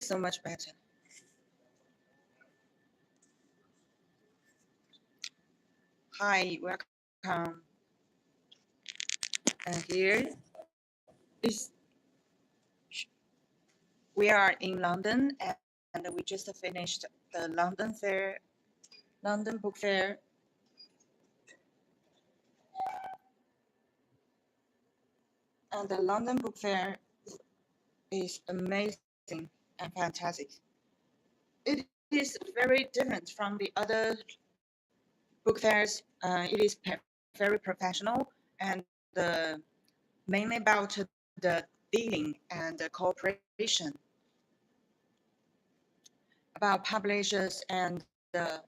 so much better. Hi, welcome. And here is we are in London, and we just finished the London Book Fair. And the London Book Fair is amazing and fantastic. It is very different from the other book fairs. It is very professional and mainly about the dealing and the cooperation, about publishers and the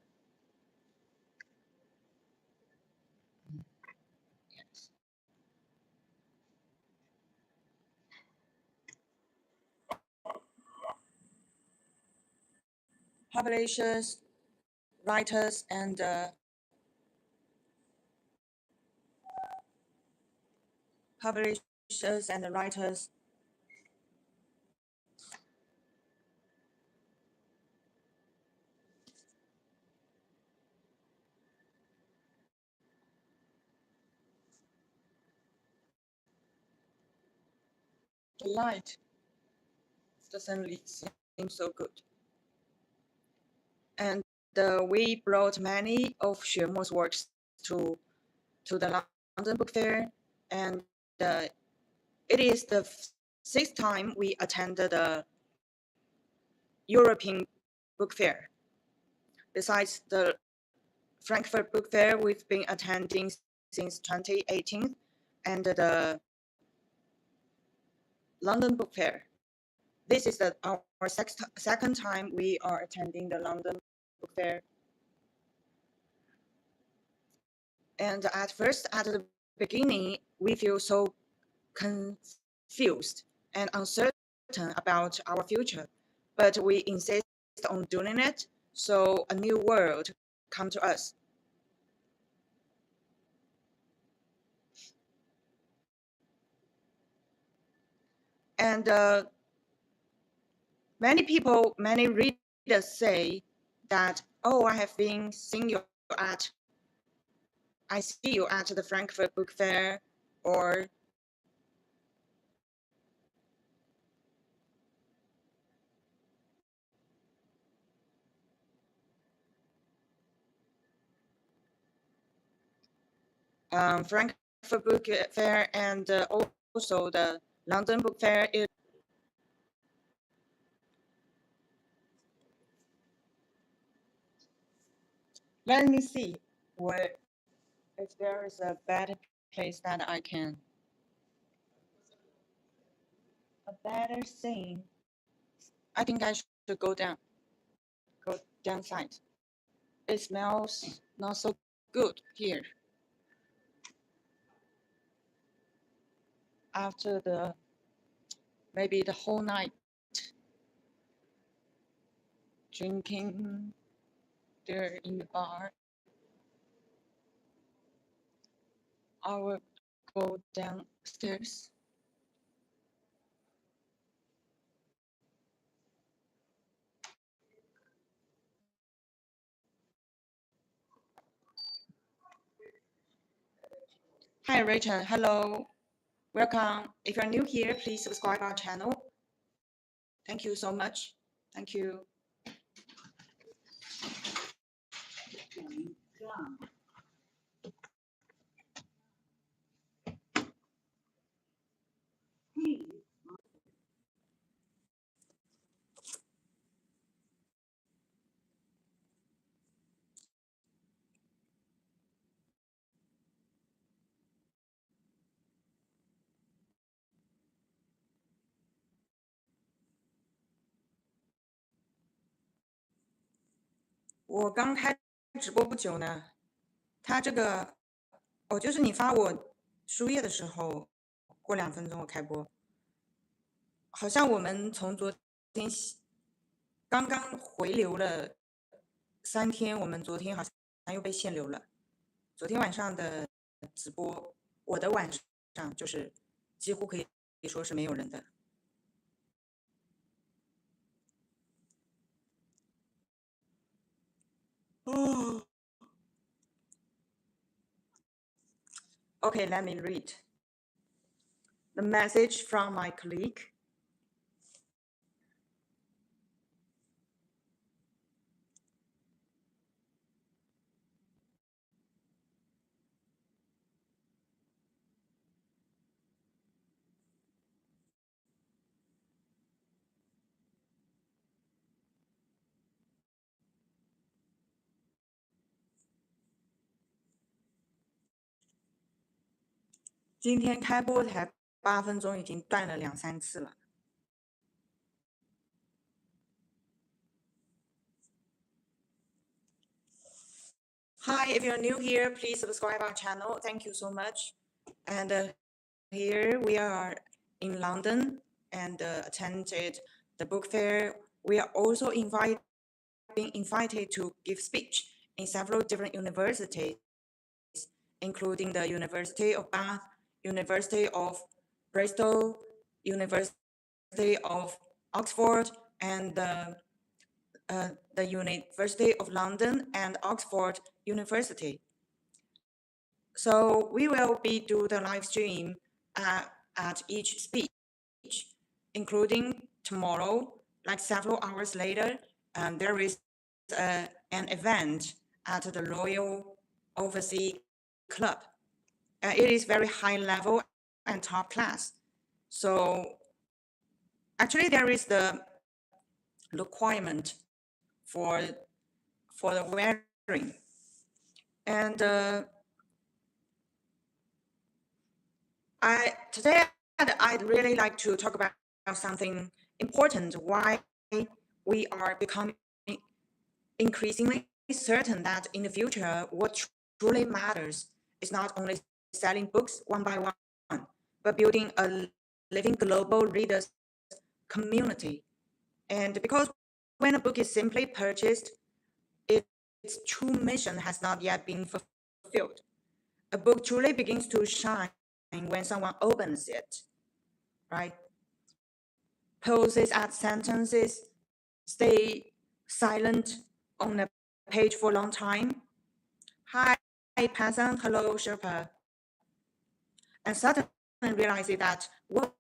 yes. Publishers, writers, and publishers and writers. The light doesn't seem so good. And we brought many of Xuemo's works to the London Book Fair, and it is the sixth time we attended the European Book Fair. Besides the Frankfurt Book Fair, we've been attending since 2018, and the London Book Fair. This is our second time we are attending the London Book Fair. And at first, at the beginning, we feel so confused and uncertain about our future, but we insist on doing it, so a new world come to us. And many readers say that, oh, I have been seeing you at, I see you at the Frankfurt Book Fair, or Frankfurt Book Fair, and also the London Book Fair. Let me see if there is a better place that I can, a better scene. I think I should go downside. It smells not so good here. After maybe the whole night drinking there in the bar, I will go downstairs. Hi, Rachel. Hello. Welcome. If you're new here, please subscribe our channel. Thank you so much. Thank you.我刚开直播不久呢，它这个就是你发我书页的时候，过2分钟我开播。好像我们从昨天刚刚回流了3天，我们昨天好像又被限流了。昨天晚上的直播，我的晚上就是几乎可以说是没有人的。Oh. Okay, let me read. The message from my colleague.今天开播才8分钟，已经断了2、3次了。Hi, if you're new here, please subscribe our channel. Thank you so much. And here we are in London and attended the book fair. We are also being invited to give speech in several different universities, including the University of Bath, University of Bristol, University of Oxford, and the University of London and Oxford University. So we will be do the live stream at each speech, including tomorrow, like several hours later, there is an event at the Royal Overseas Club. It is very high level and top class. So actually there is the requirement for the wearing. And today I'd really like to talk about something important, why we are becoming increasingly certain that in the future, what truly matters is not only selling books one by one, but building a living global readers community. And because when a book is simply purchased, its true mission has not yet been fulfilled. A book truly begins to shine when someone opens it, right? Pauses at sentences, stay silent on a page for a long time. Hi, Pasan, hello, Sherpa. And suddenly realizing that what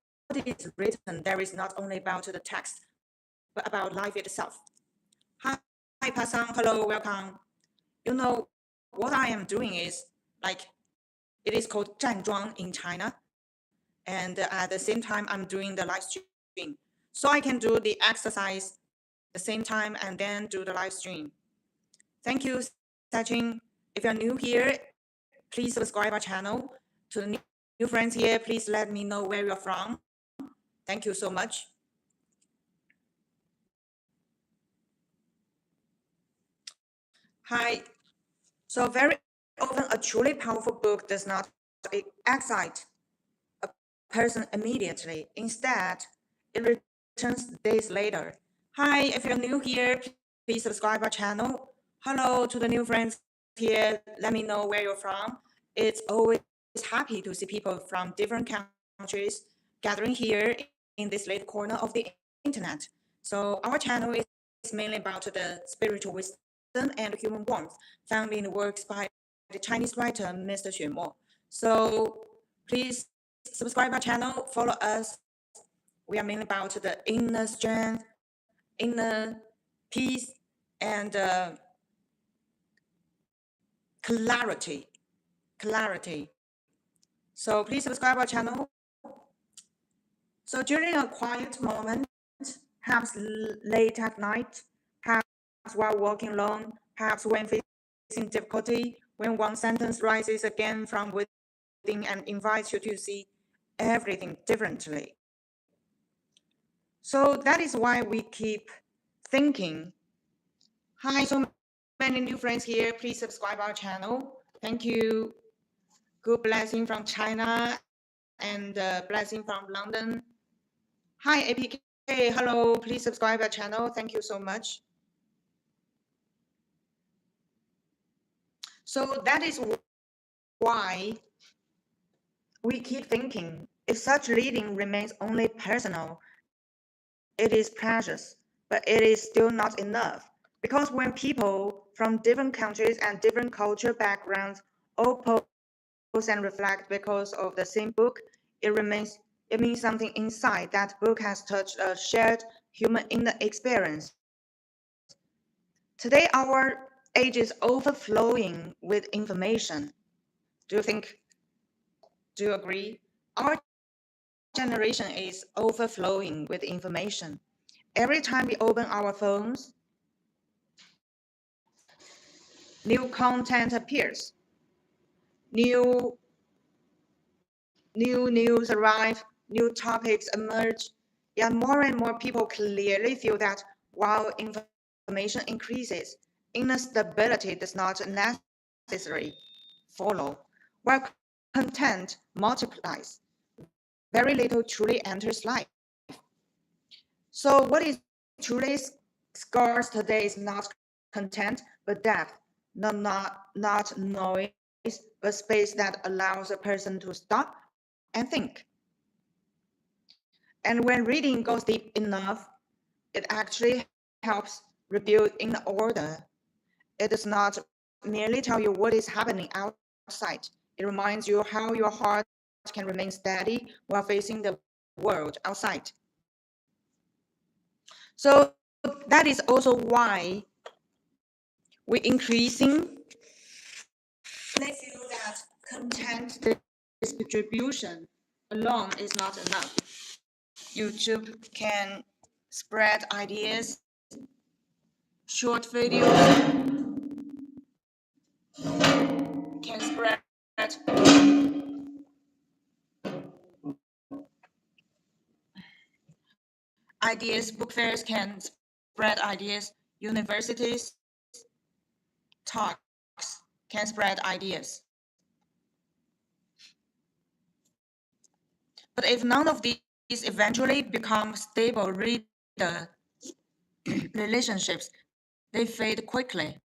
is written there is not only about the text, but about life itself. Hi, Pasan, hello, welcome. You know, what I am doing is like, it is called 站桩 in China. And at the same time, I'm doing the live stream. So I can do the exercise the same time and then do the live stream. Thank you, Sachin. If you're new here, please subscribe our channel. To the new friends here, please let me know where you're from. Thank you so much. Hi. So very often a truly powerful book does not excite a person immediately. Instead, it returns days later. Hi, if you're new here, please subscribe our channel. Hello to the new friends here. Let me know where you're from. It's always happy to see people from different countries gathering here in this little corner of the internet. So our channel is mainly about the spiritual wisdom and human warmth found in the works by the Chinese writer Mr. Xuemo. So please subscribe our channel, follow us. We are mainly about the inner strength, inner peace, and clarity. Clarity. So please subscribe our channel. So during a quiet moment, perhaps late at night, perhaps while walking alone, perhaps when facing difficulty, when one sentence rises again from within and invites you to see everything differently. So that is why we keep thinking. Hi, so many new friends here. Please subscribe our channel. Thank you. Good blessing from China and blessing from London. Hi, APK. Hello. Please subscribe our channel. Thank you so much. So that is why we keep thinking. If such reading remains only personal, it is precious, but it is still not enough. Because when people from different countries and different culture backgrounds all pose and reflect because of the same book, it means something inside that book has touched a shared human inner experience. Today, our age is overflowing with information. Do you think? Do you agree? Our generation is overflowing with information. Every time we open our phones, new content appears, new news arrive, new topics emerge. Yet more and more people clearly feel that while information increases, inner stability does not necessarily follow. While content multiplies, very little truly enters life. So what is truly scarce today is not content, but depth, not noise, but space that allows a person to stop and think. And when reading goes deep enough, it actually helps rebuild inner order. It does not merely tell you what is happening outside. It reminds you how your heart can remain steady while facing the world outside. So that is also why we increasingly feel that content distribution alone is not enough. YouTube can spread ideas, short videos can spread ideas, book fairs can spread ideas, universities talks can spread ideas. But if none of these eventually become stable reader relationships, they fade quickly.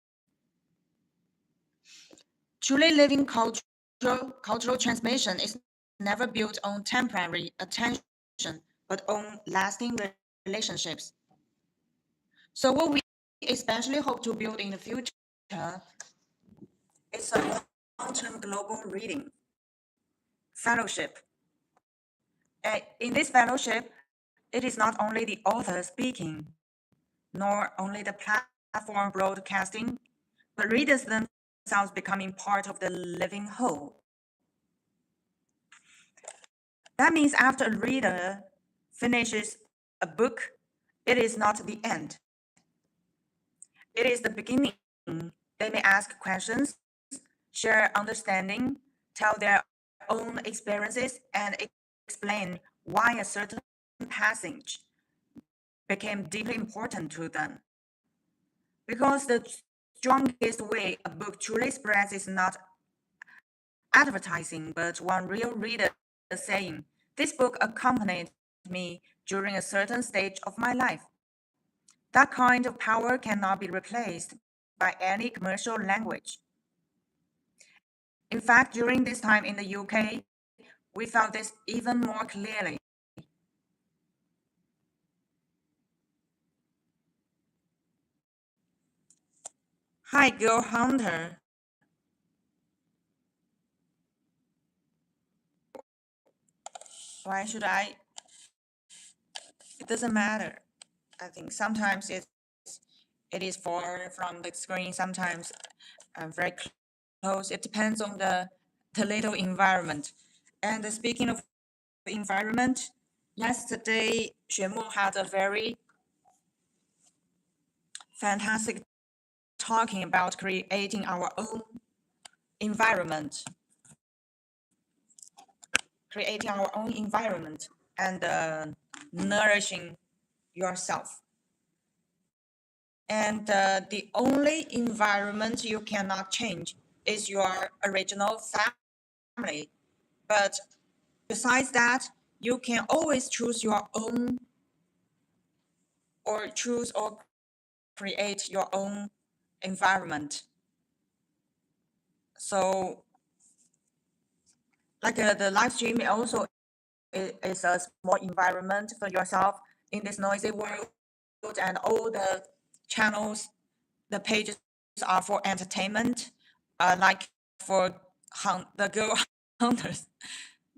Truly living cultural transmission is never built on temporary attention, but on lasting relationships. So what we especially hope to build in the future is a long-term global reading fellowship. In this fellowship, it is not only the author speaking, nor only the platform broadcasting, but readers themselves becoming part of the living whole. That means after a reader finishes a book, it is not the end. It is the beginning. They may ask questions, share understanding, tell their own experiences, and explain why a certain passage became deeply important to them. Because the strongest way a book truly spreads is not advertising, but one real reader saying, "This book accompanied me during a certain stage of my life." That kind of power cannot be replaced by any commercial language. In fact, during this time in the UK, we felt this even more clearly. Hi, Girl Hunter. Why should I? It doesn't matter. I think sometimes it is far from the screen, sometimes very close. It depends on the little environment. And speaking of environment, yesterday Xuemo had a very fantastic talking about creating our own environment, creating our own environment and nourishing yourself. And the only environment you cannot change is your original family. But besides that, you can always choose your own or choose or create your own environment. So like the live stream also is a small environment for yourself in this noisy world and all the channels the pages are for entertainment, like for the girl hunters.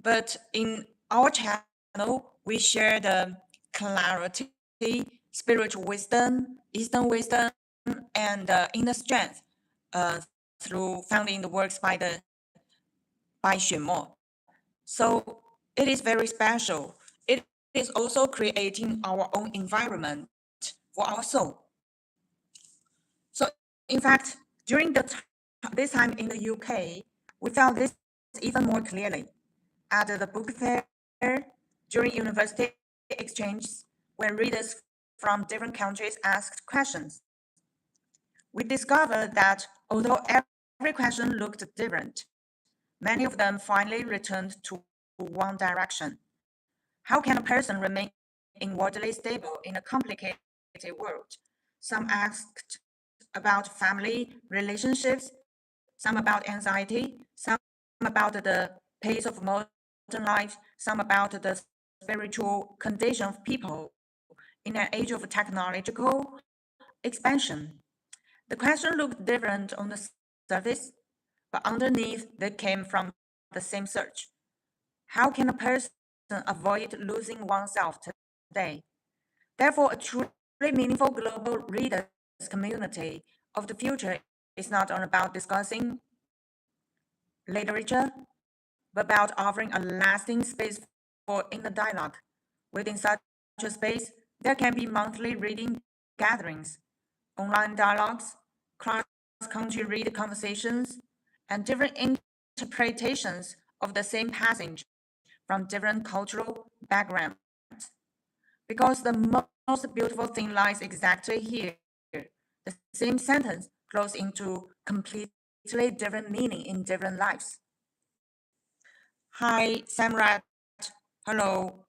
But in our channel, we share the clarity, spiritual wisdom, Eastern wisdom, and inner strength uh, through found in the works by Xuemo. So it is very special. It is also creating our own environment for our soul. So in fact, during this time in the UK, we found this even more clearly at the book fair, during university exchanges, when readers from different countries asked questions. We discovered that although every question looked different, many of them finally returned to one direction. How can a person remain inwardly stable in a complicated world? Some asked about family relationships, some about anxiety, some about the pace of modern life, some about the spiritual condition of people in an age of technological expansion. The question looked different on the surface, but underneath they came from the same search. How can a person avoid losing oneself today? Therefore, a truly meaningful global readers community of the future is not only about discussing literature, but about offering a lasting space for inner dialogue. Within such a space, there can be monthly reading gatherings, online dialogues, cross-country read conversations, and different interpretations of the same passage from different cultural backgrounds. Because the most beautiful thing lies exactly here. The same sentence flows into completely different meaning in different lives. Hi, Samrat. Hello.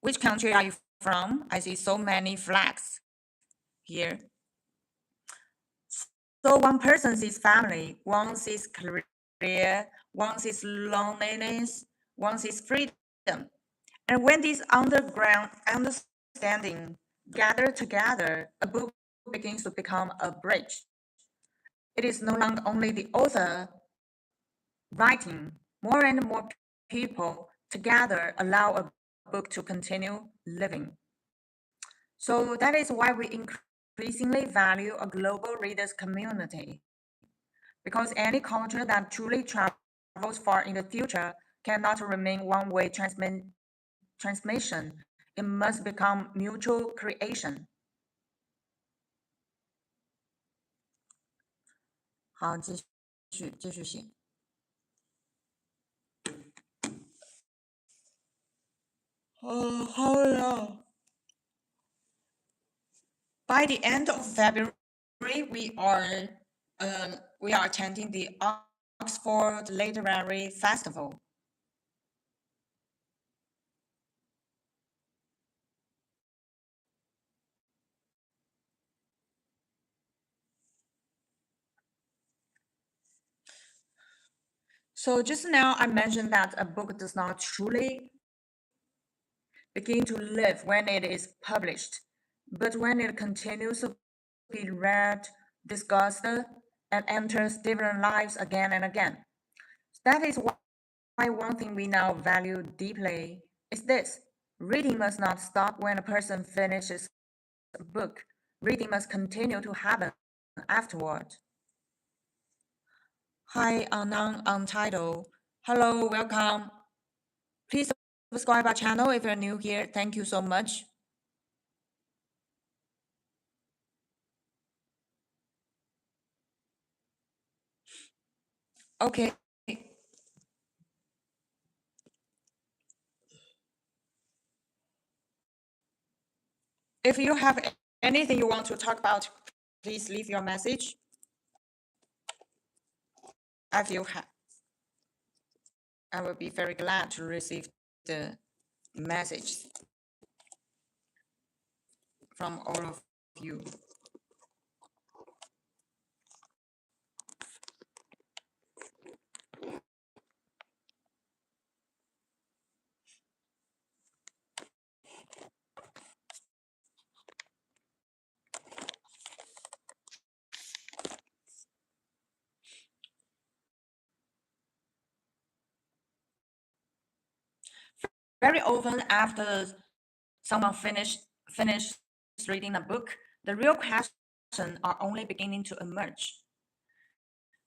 Which country are you from? I see so many flags here. So one person sees family, one sees career, one sees loneliness, one sees freedom. And when these underground understanding gather together, a book begins to become a bridge. It is no longer only the author writing. More and more people together allow a book to continue living. So that is why we increasingly value a global readers community. Because any culture that truly travels far in the future cannot remain one-way transmission. It must become mutual creation. 好，继续写。好呀。By the end of February, we are we are attending the Oxford Literary Festival. So just now I mentioned that a book does not truly begin to live when it is published, but when it continues to be read, discussed, and enters different lives again and again. That is why one thing we now value deeply is this: reading must not stop when a person finishes a book. Reading must continue to happen afterward. Hi, Anang Untitled. Hello, welcome. Please subscribe our channel if you're new here. Thank you so much. Okay. If you have anything you want to talk about, please leave your message. I feel I will be very glad to receive the message from all of you. very often after someone finished reading a book, the real questions are only beginning to emerge.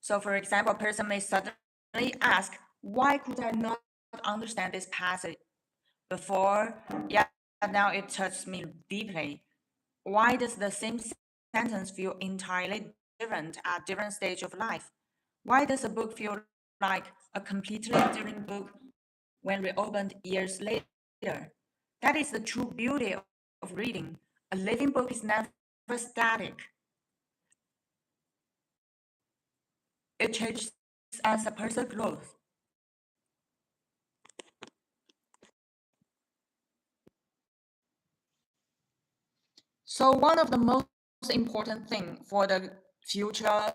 So, for example, a person may suddenly ask, "Why could I not understand this passage before? Yet now it touches me deeply. Why does the same sentence feel entirely different at different stage of life? Why does a book feel like a completely different book when reopened years later?" That is the true beauty of reading. A living book is never static. It changes as a person grows. So one of the most important thing for the future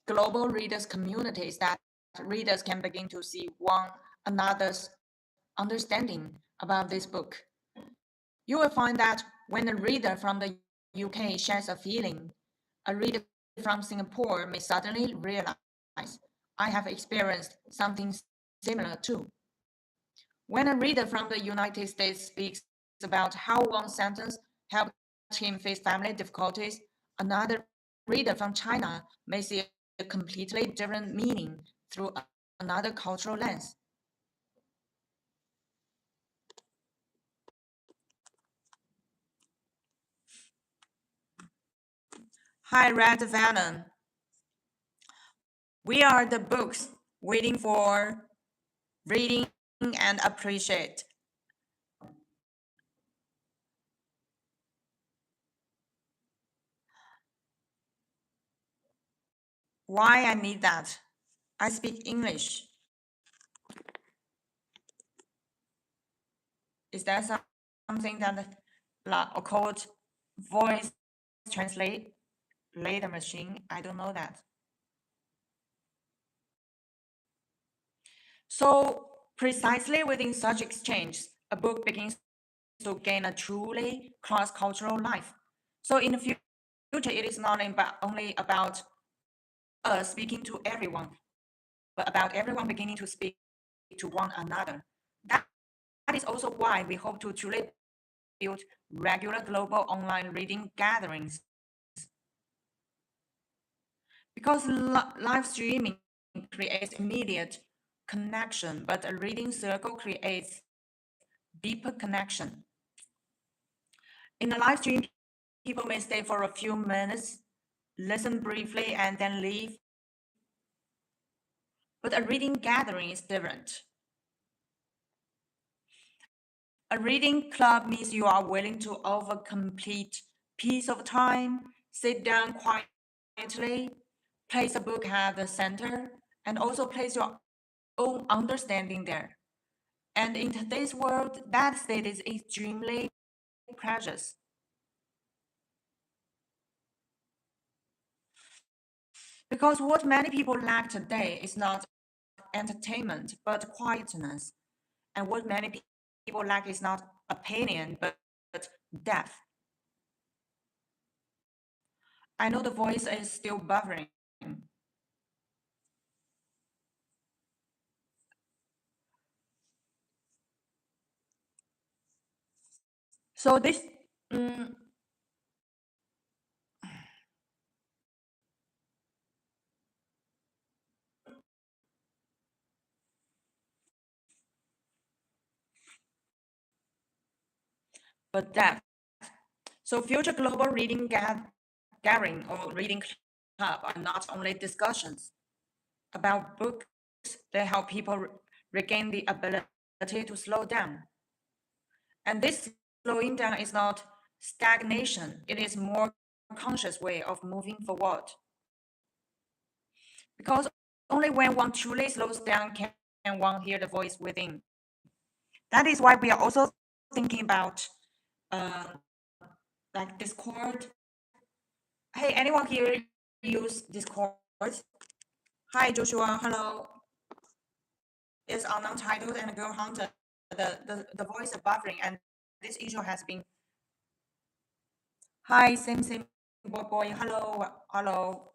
global readers community is that readers can begin to see one another's understanding about this book. You will find that when a reader from the UK shares a feeling, a reader from Singapore may suddenly realize, I have experienced something similar too. When a reader from the United States speaks about how one sentence helped him face family difficulties, another reader from China may see a completely different meaning through another cultural lens. Hi, Red Venom. We are the books waiting for reading and appreciate. Why I need that? I speak English. Is that something that called voice translate later machine? I don't know that. So precisely within such exchange, a book begins to gain a truly cross-cultural life. So in the future, it is not only about us speaking to everyone, but about everyone beginning to speak to one another. That, that is also why we hope to truly build regular global online reading gatherings. Because live streaming creates immediate connection, but a reading circle creates deeper connection. In a live stream, people may stay for a few minutes, listen briefly, and then leave. But a reading gathering is different. A reading club means you are willing to offer complete piece of time, sit down quietly, place a book at the center, and also place your own understanding there. And in today's world, that state is extremely precious. Because what many people lack today is not entertainment, but quietness. And what many people lack is not opinion, but depth. I know the voice is still buffering. So this, mm, but depth. So future global reading gathering or reading club are not only discussions about books, they help people regain the ability to slow down. And this slowing down is not stagnation, it is more conscious way of moving forward. Because only when one truly slows down can one hear the voice within. That is why we are also thinking about uh, like Discord. Hey, anyone here use Discord? Hi, Joshua. Hello. It's unknown titled and girl hunter. The voice is buffering, and this issue has been. Hi, same boy. Hello, hello.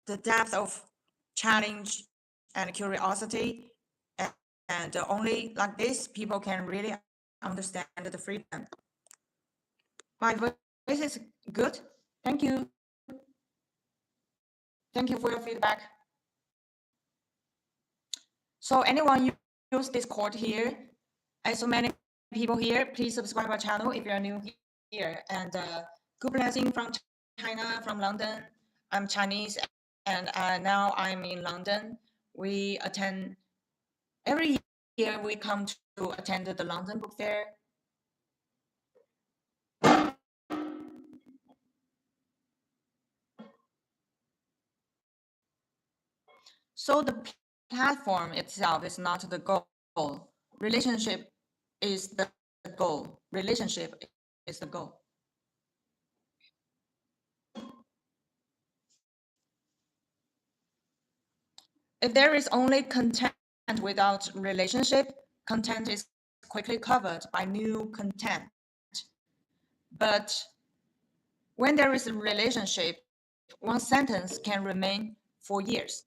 The depth of challenge, and curiosity. And only like this, people can really understand the freedom. My voice is good. Thank you. Thank you for your feedback. So anyone use Discord here? I so many people here. Please subscribe our channel if you are new here. And good blessing from China, from London. I'm Chinese, and now I'm in London. We attend every year. We come to attend the London Book Fair. So the platform itself is not the goal. Relationship is the goal. Relationship is the goal. If there is only content without relationship, content is quickly covered by new content. But when there is a relationship, one sentence can remain for years.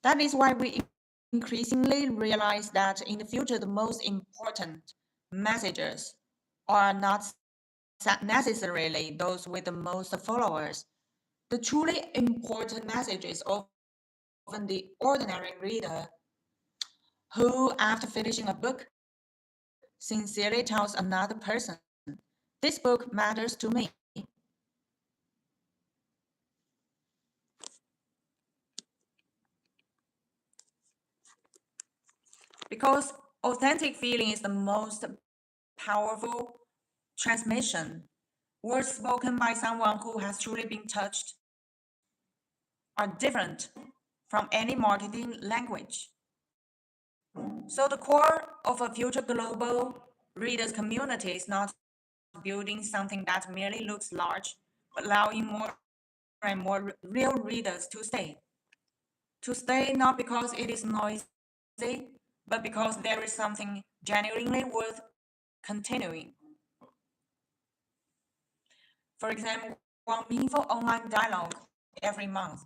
That is why we increasingly realize that in the future, the most important messages are not necessarily those with the most followers. The truly important message is often the ordinary reader who, after finishing a book, sincerely tells another person, "This book matters to me." Because authentic feeling is the most powerful transmission. Words spoken by someone who has truly been touched are different from any marketing language. So the core of a future global readers community is not building something that merely looks large, but allowing more and more real readers to stay. To stay not because it is noisy, but because there is something genuinely worth continuing. For example, one meaningful online dialogue every month.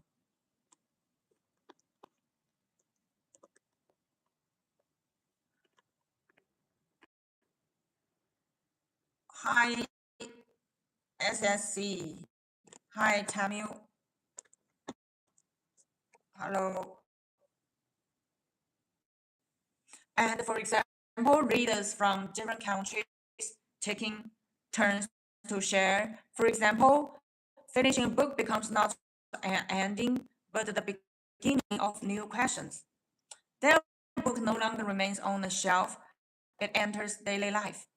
Hi, SSC. Hi, Tamil. Hello. And for example, readers from different countries taking turns to share. For example, finishing a book becomes not an ending, but the beginning of new questions. Their book no longer remains on the shelf, it enters daily life.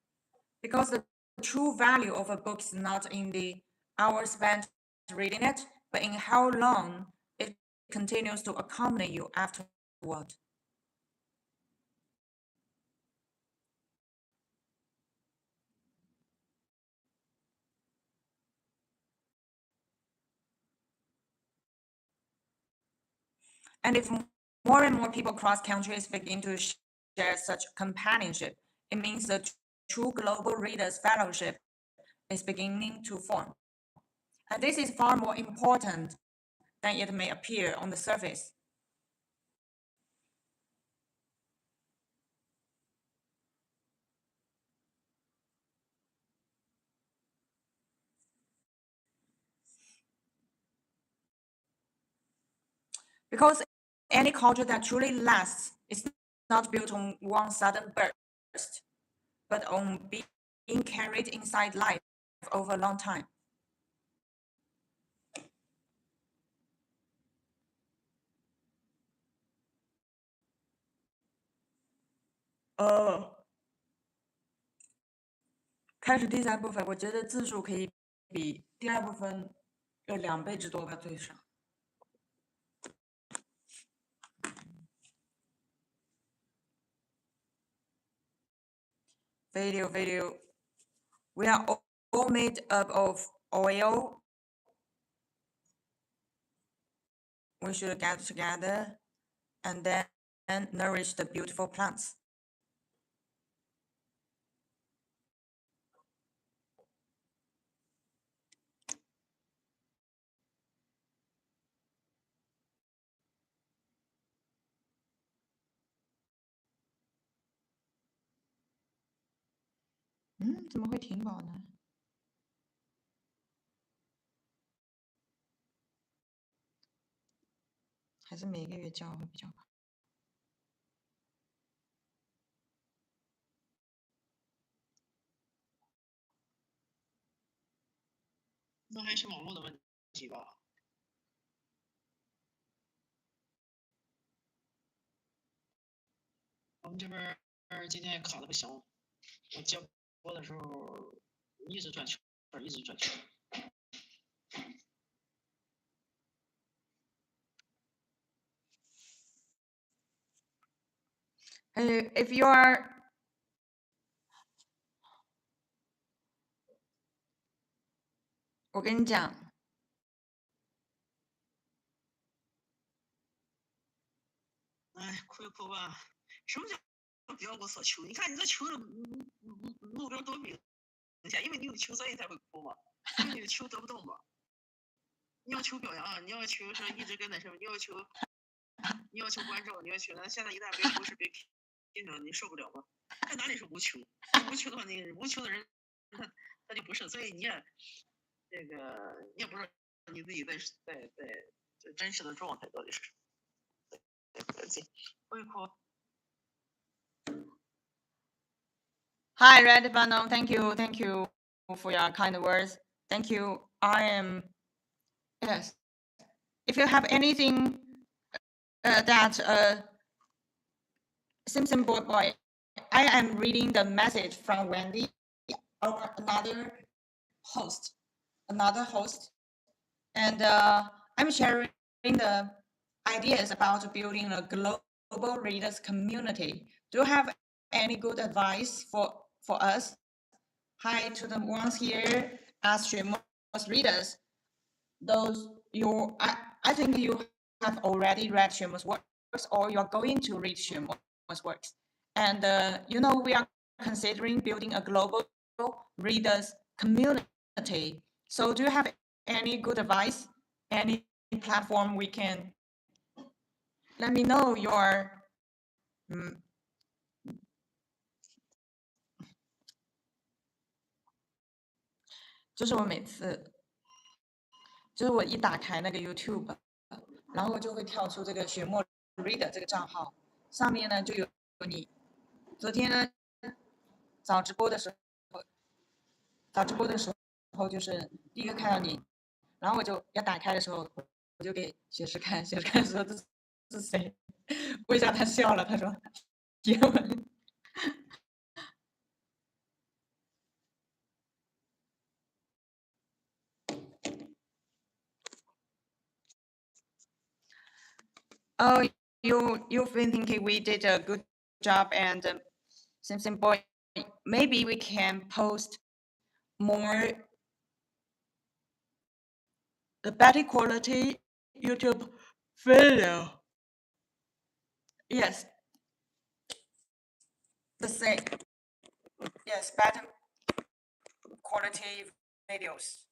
Because the true value of a book is not in the hours spent reading it, but in how long it continues to accompany you afterward. And if more and more people across countries begin to share such companionship, it means the true global readers fellowship is beginning to form. And this is far more important than it may appear on the surface. Because any culture that truly lasts is not built on one sudden burst, but on being carried inside life over a long time.开始第三部分，我觉得字数可以比第二部分有2倍之多吧，最少。Video. We are all made up of oil. We should get together and then nourish the beautiful plants. 怎么会停保呢？还是每个月交会比较好？那还是网络的问题吧。我们这边今天也卡的不行，我接播的时候一直转圈，一直转圈。If you are, 我跟你讲，哎，哭就哭吧。什么叫不要无所求？你看你这求的目标多明显，因为你有求，所以才会哭嘛。因为你的求得不到嘛。你要求表扬，你要求说一直跟那什么，你要求关照，你要求那现在一旦被仇视被批评，你受不了吗？这哪里是无求？无求的话，你无求的人他就不是，所以你也这个你也不知道你自己在真实的状态到底是什么。会哭。Hi, Red Bundle. Thank you for your kind words. Thank you. Yes. If you have anything that Simpson boy, I am reading the message from Wendy, our host, another host, and I'm sharing the ideas about building a global readers community. Do you have any good advice for us? Hi to the ones here as Xuemo's readers. I think you have already read Xuemo's works or you're going to read Xuemo's works. And we are considering building a global readers community. So do you have any good advice? Any platform we can let me know your 就是我每次，就是我一打开那个 YouTube，然后就会跳出这个雪墨 Reader 这个账号，上面呢就有你。昨天呢早直播的时候就是第一个看到你，然后我就要打开的时候，我就给雪石看，雪石看说这是谁？为啥他笑了？他说英文。Oh, you've been thinking we did a good job, and Simpson boy, maybe we can post more the better quality YouTube video. Yes, the same. Yes, better quality videos.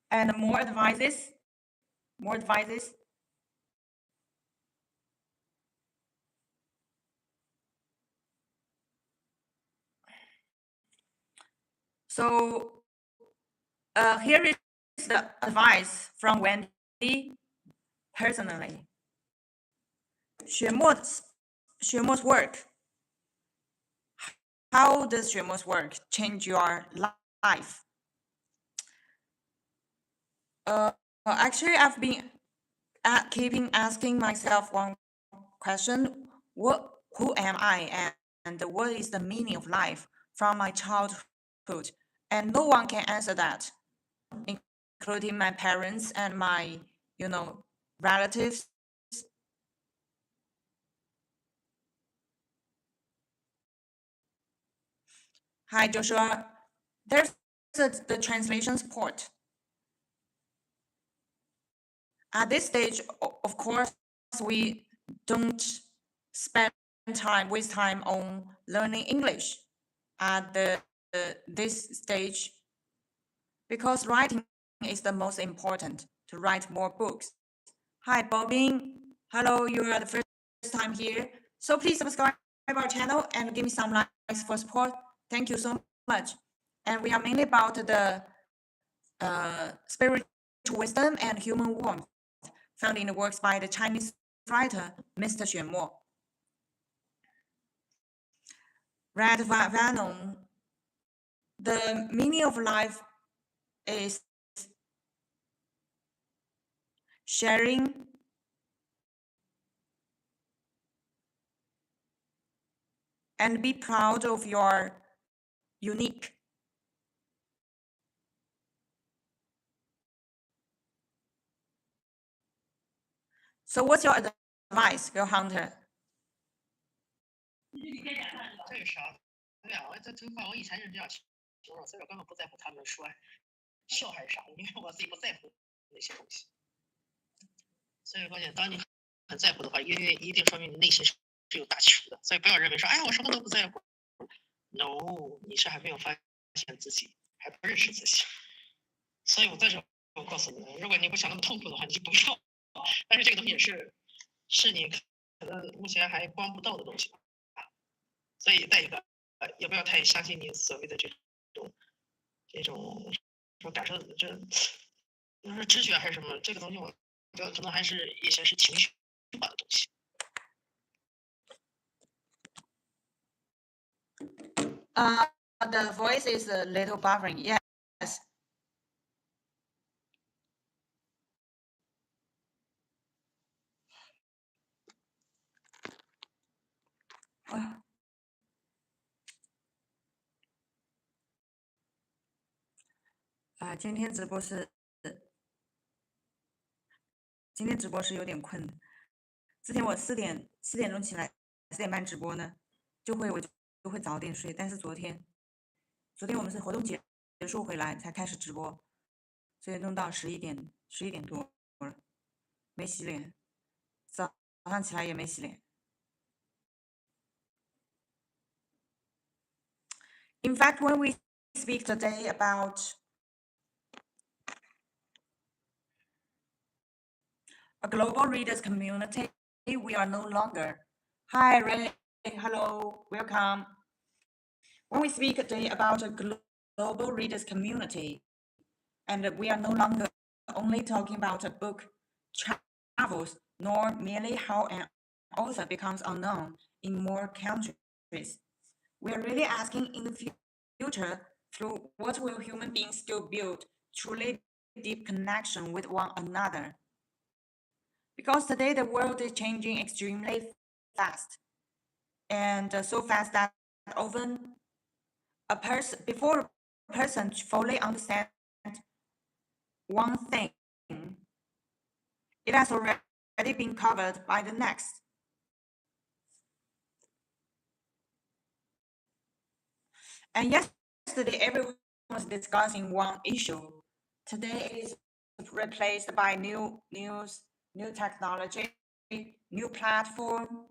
And more advices. More advices. So here is the advice from Wendy personally. Xuemo's work. How does Xuemo's work change your life? Actually, I've been keeping asking myself one question: who am I, and what is the meaning of life from my childhood? And no one can answer that, including my parents and my, relatives. Hi, Joshua. There's the translation support. At this stage, of course, we don't spend waste time on learning English at this stage because writing is the most important to write more books. Hi, Bobin. Hello, you are the first time here. So please subscribe our channel and give me some likes for support. Thank you so much. And we are mainly about the spiritual wisdom and human warmth found in the works by the Chinese writer Mr. Xuemo. Red Venom. The meaning of life is sharing and be proud of your unique. So what's your advice, Girl Hunter? 这个啥？对呀，这块我以前是比较穷了，所以我根本不在乎他们说笑还是啥的，因为我自己不在乎那些东西。所以关键，当你很在乎的话，一定说明你内心是有大求的。所以不要认为说，哎呀，我什么都不在乎。No，你是还没有发现自己，还不认识自己。所以我在这，我告诉你们，如果你不想那么痛苦的话，你就不要。但是这个东西也是你可能目前还观不到的东西吧。所以再一个，也不要太相信你所谓的这种感受，就是知觉还是什么，这个东西我觉得可能还是一些是情绪化的东西。The voice is a little buffering. Yes. Oh. 今天直播是有点困。之前我4点钟起来，4点半直播呢，我就会早点睡。但是昨天我们是活动结束回来才开始直播，所以弄到11点多了，没洗脸，早上起来也没洗脸。In fact, when we speak today about a global readers community, we are no longer. Hi, Ray. Hello. Welcome. When we speak today about a global readers community, and we are no longer only talking about a book travels, nor merely how an author becomes unknown in more countries. We are really asking in the future, through what will human beings still build truly deep connection with one another? Because today the world is changing extremely fast, and so fast that often before a person fully understands one thing, it has already been covered by the next. And yesterday, everyone was discussing one issue. Today, it is replaced by new news, new technology, new platform,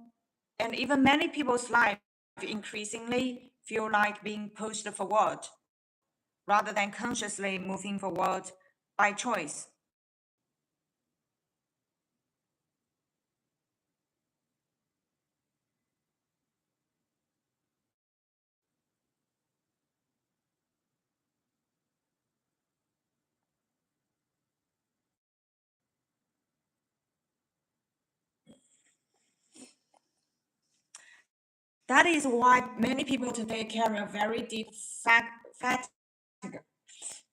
and even many people's lives increasingly feel like being pushed forward rather than consciously moving forward by choice. That is why many people today carry a very deep fatigue.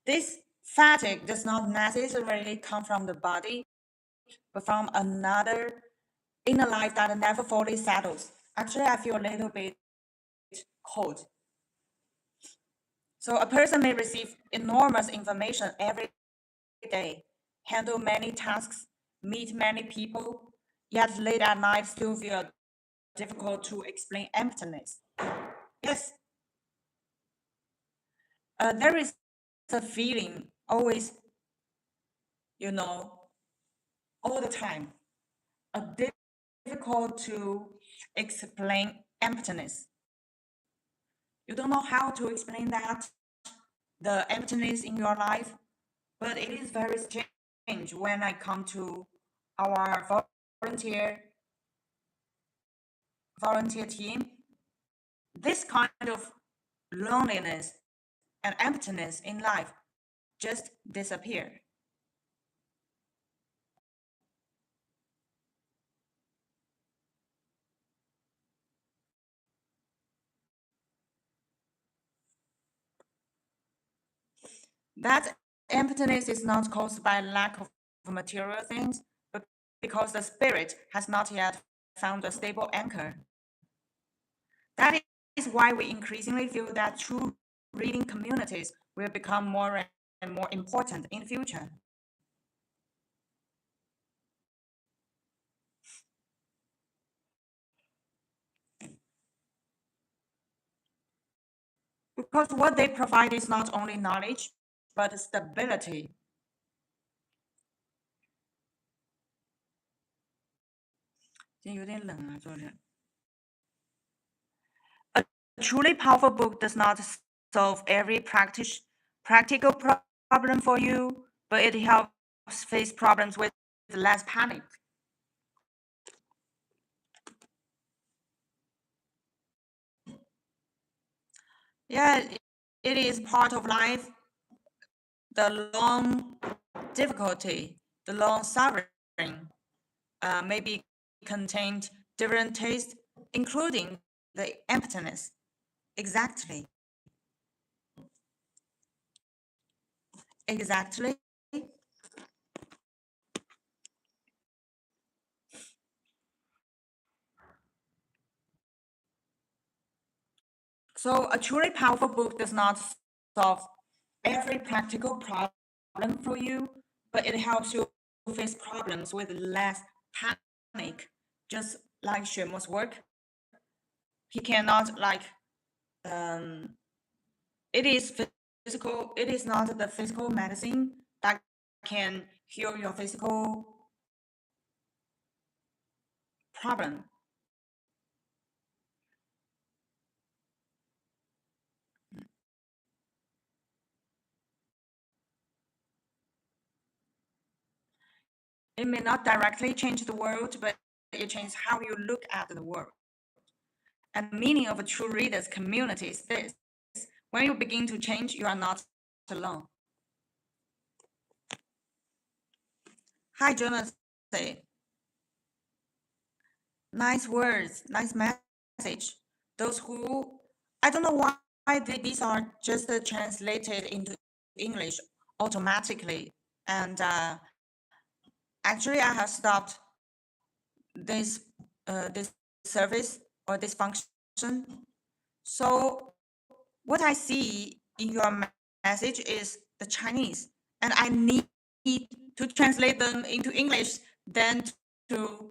This fatigue does not necessarily come from the body, but from another inner life that never fully settles. Actually, I feel a little bit cold. So a person may receive enormous information every day, handle many tasks, meet many people, yet late at night still feel difficult to explain emptiness. Yes, there is a feeling always, all the time, a difficult to explain emptiness. You don't know how to explain that, the emptiness in your life, but it is very strange when I come to our volunteer team. This kind of loneliness and emptiness in life just disappear. That emptiness is not caused by lack of material things, but because the spirit has not yet found a stable anchor. That is why we increasingly feel that true reading communities will become more and more important in the future. Because what they provide is not only knowledge, but stability. 今天有点冷啊，昨天。A truly powerful book does not solve every practical problem for you, but it helps face problems with less panic. Yeah, it is part of life. The long difficulty, the long suffering, maybe contained different tastes, including the emptiness. Exactly. Exactly. So a truly powerful book does not solve every practical problem for you, but it helps you face problems with less panic. Just like Xuemo's work, he cannot like um, it is physical. It is not the physical medicine that can heal your physical problem. It may not directly change the world, but it changes how you look at the world. And the meaning of a true reader's community is this: when you begin to change, you are not alone. Hi, Jonathan. Nice words, nice message. Those who, I don't know why these are just translated into English automatically. And actually, I have stopped this this service or this function. So what I see in your message is the Chinese, and I need to translate them into English, then to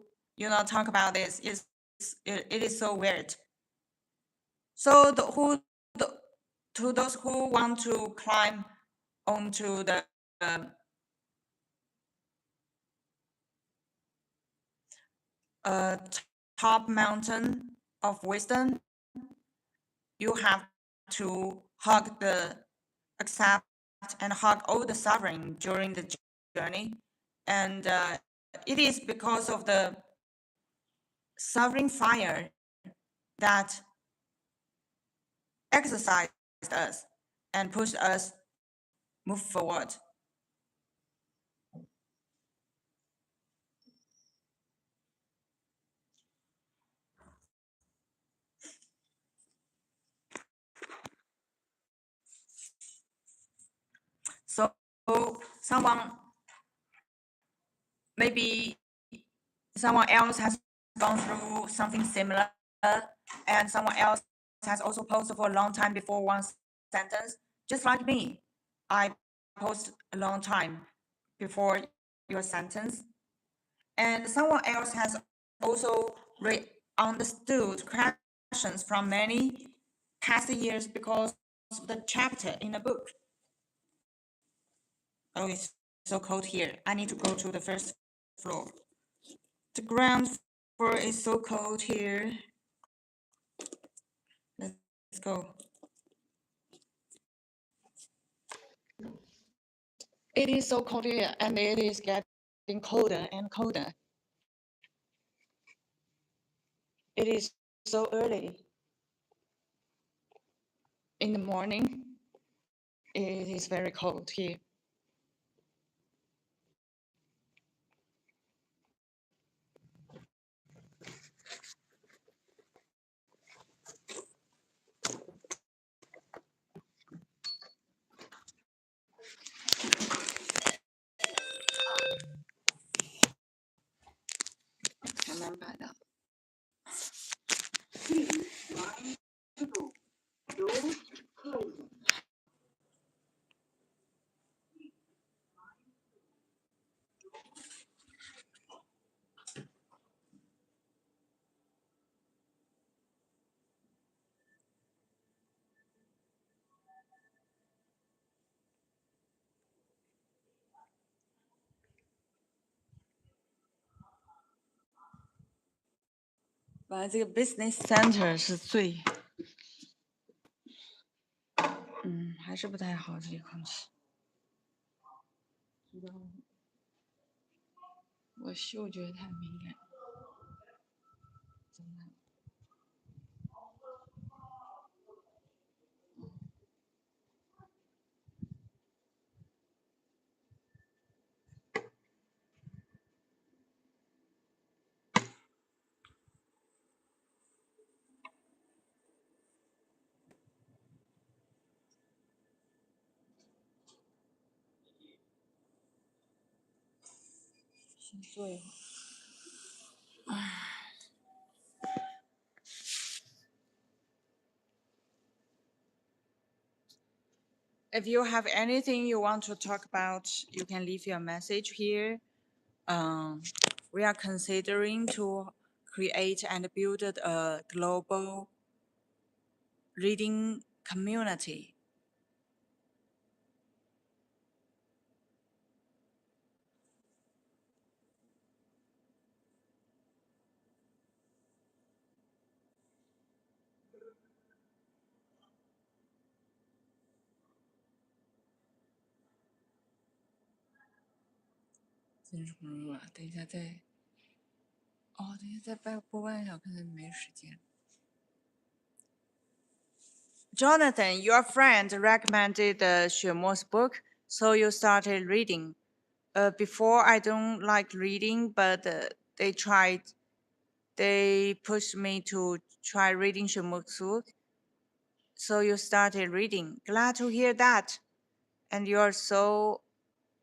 talk about this. It is so weird. So the, to those who want to climb onto the uh, top mountain of wisdom, you have to accept and hug all the suffering during the journey. And it is because of the suffering fire that exercised us and pushed us move forward. So someone maybe someone else has gone through something similar, and someone else has also posted for a long time before one sentence, just like me. I post a long time before your sentence, and someone else has also understood questions from many past years because of the chapter in the book. Oh, it's so cold here. I need to go to the first floor. The ground For it's so cold here. Let's go. It is so cold here, and it is getting colder and colder. It is so early in the morning. It is very cold here.还蛮白的。本来这个 business center 是最，还是不太好，这里空气。知道吗？我嗅觉太敏感，真的。先坐一会儿。If you have anything you want to talk about, you can leave your message here. We are considering to create and build a global reading community. Jonathan, your friend recommended Xuemo's book, so you started reading. Before I don't like reading, but they pushed me to try reading Xuemo's book. So you started reading. Glad to hear that. And you're so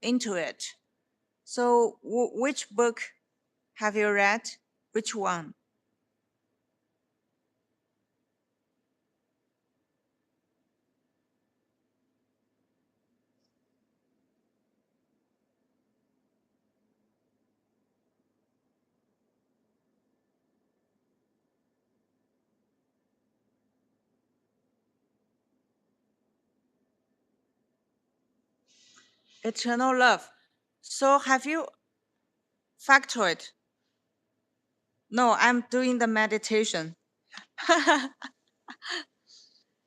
into it. So which book have you read? Which one? Eternal Love. So have you factoid? No, I'm doing the meditation.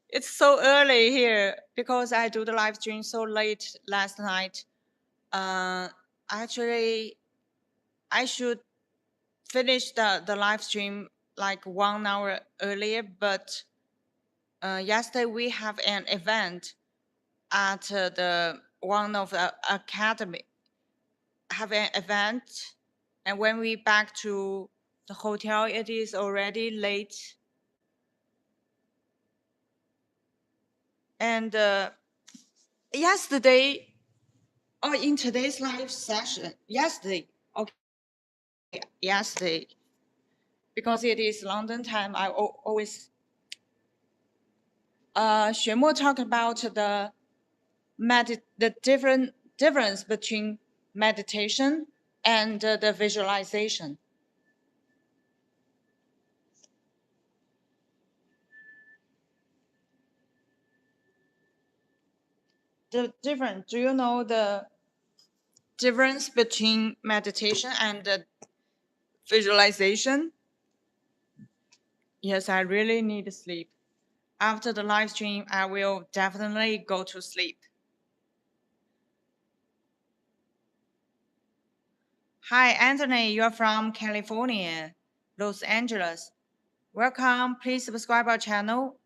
It's so early here because I do the live stream so late last night. Actually, I should finish the live stream like 1 hour earlier, but yesterday we have an event at the one of the academy have an event, and when we back to the hotel, it is already late. And yesterday, or in today's live session, yesterday, okay, yesterday, because it is London time, I always, Xuemo talked about the difference between meditation and the visualization. The difference, do you know the difference between meditation and visualization? Yes, I really need sleep. After the live stream, I will definitely go to sleep. Hi, Anthony. You're from California, Los Angeles. Welcome. Please subscribe our channel.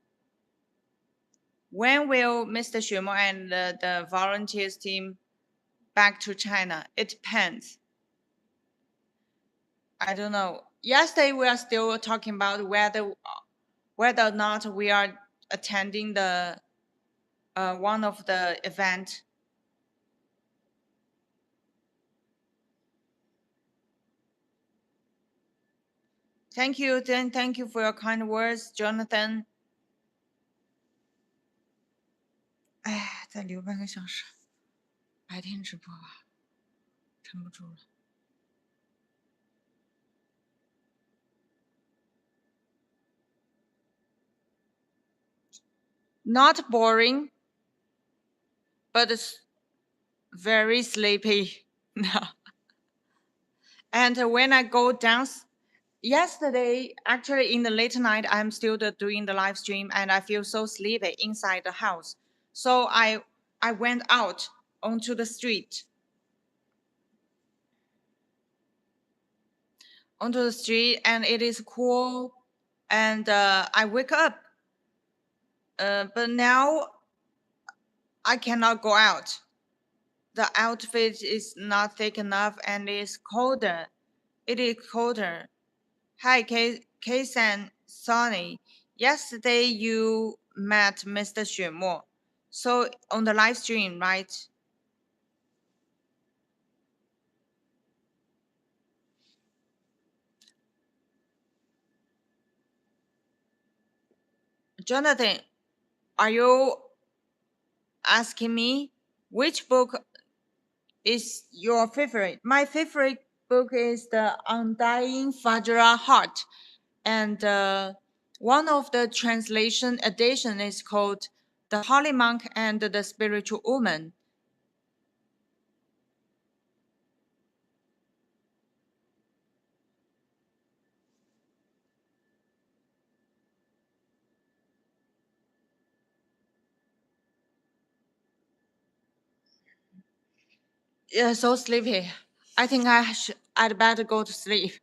When will Mr. Xuemo and the volunteers team back to China? It depends. I don't know. Yesterday we are still talking about whether or not we are attending the one of the event. Thank you, thank you for your kind words, Jonathan. 哎，再留半个小时，白天直播吧，撑不住了。Not boring, but it's very sleepy now. And when I go down, yesterday, actually in the late night, I'm still doing the live stream, and I feel so sleepy inside the house. So I went out onto the street. Onto the street, and it is cool, and I wake up. But now I cannot go out. The outfit is not thick enough, and it's colder. It is colder. Hi, Case and Sonny. Yesterday you met Mr. Xuemo. So on the live stream, right? Jonathan, are you asking me which book is your favorite? My favorite book is The Undying Fajra Heart. And one of the translation edition is called The Holy Monk and the Spiritual Woman. Yeah, so sleepy. I think I'd better go to sleep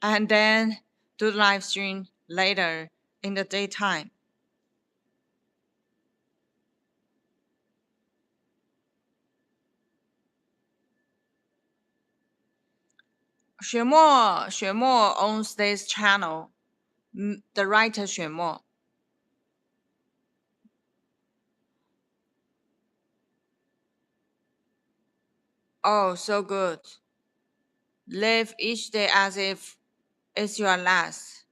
and then do the live stream later in the daytime. 雪墨 owns this channel. The writer 雪墨. Oh, so good. Live each day as if it's your last.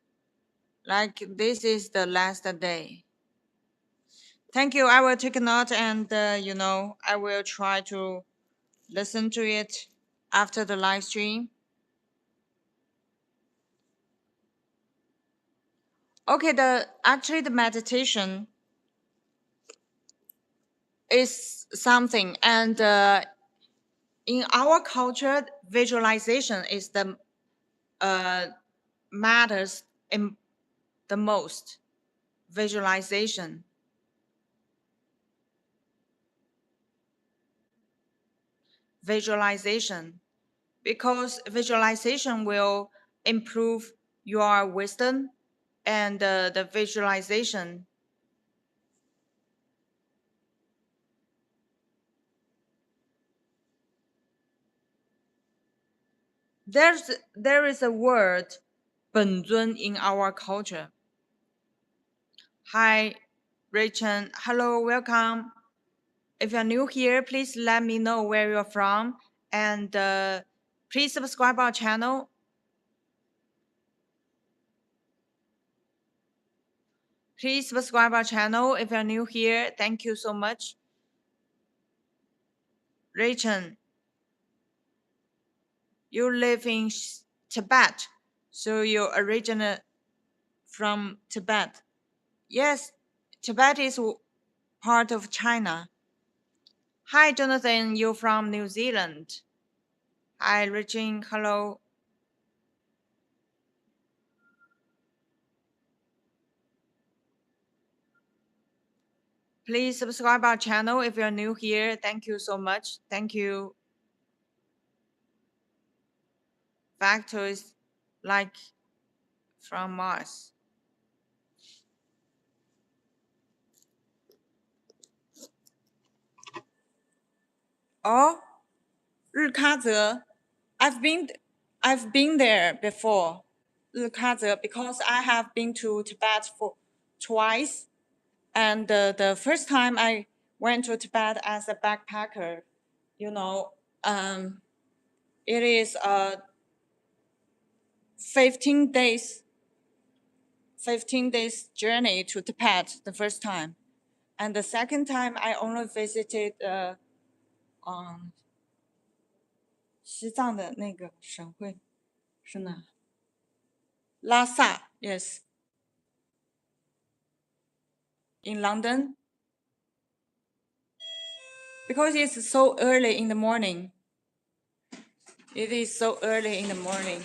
Like this is the last day. Thank you. I will take a note, and I will try to listen to it after the live stream. Okay, actually the meditation is something, and in our culture, visualization is the matters in the most. Visualization. Visualization, because visualization will improve your wisdom, and the visualization there is a word 本尊 in our culture. Hi, Rachel. Hello, welcome. If you're new here, please let me know where you're from, and please subscribe our channel. Please subscribe our channel if you're new here. Thank you so much. Rachel, you live in Tibet, so you're originally from Tibet. Yes, Tibet is part of China. Hi, Jonathan, you're from New Zealand. Hi, Rachel, hello. Please subscribe our channel if you're new here. Thank you so much. Thank you. Factors like from Mars. Oh, 日喀则. I've been there before. 日喀则 because I have been to Tibet for twice, and the first time I went to Tibet as a backpacker, you know, it is 15 days 15 days journey to Tibet the first time, and the second time I only visited 西藏的那个省会是哪？拉萨 yes in London because it's so early in the morning. It is so early in the morning.